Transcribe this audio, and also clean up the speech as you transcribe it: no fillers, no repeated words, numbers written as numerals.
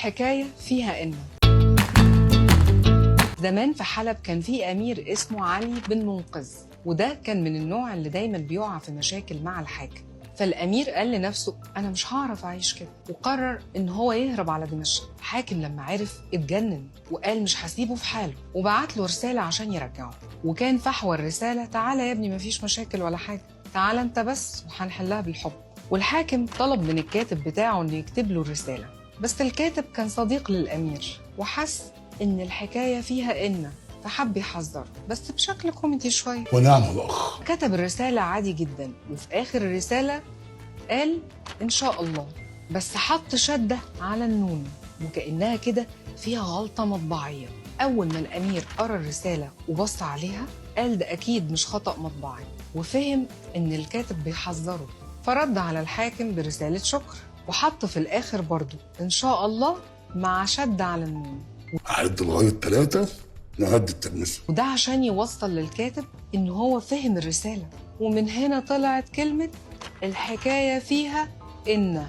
الحكاية فيها إن زمان في حلب كان في أمير اسمه علي بن منقذ، وده كان من النوع اللي دايما بيقع في مشاكل مع الحاكم. فالأمير قال لنفسه أنا مش هعرف أعيش كده، وقرر إن هو يهرب على دمشق. الحاكم لما عرف اتجنن وقال مش هسيبه في حاله، وبعت له رسالة عشان يرجعه. وكان فحوى الرسالة تعالى يا ابني مفيش مشاكل ولا حاجة، تعالى انت بس وهنحلها بالحب. والحاكم طلب من الكاتب بتاعه إنه يكتب له الرسالة، بس الكاتب كان صديق للأمير وحس إن الحكاية فيها إن، فحب يحذر بس بشكل كوميدي شوية. ونعم الأخ. كتب الرسالة عادي جدا، وفي آخر الرسالة قال إن شاء الله، بس حط شدة على النون وكأنها كده فيها غلطة مطبعية. أول ما الأمير قرأ الرسالة وبص عليها قال ده أكيد مش خطأ مطبعي، وفهم إن الكاتب بيحذره، فرد على الحاكم برسالة شكر وحط في الآخر برضو إن شاء الله مع شدة على النون. أعد لغاية 3 نهدي التلميذ. وده عشان يوصل للكاتب إن هو فهم الرسالة. ومن هنا طلعت كلمة الحكاية فيها إن.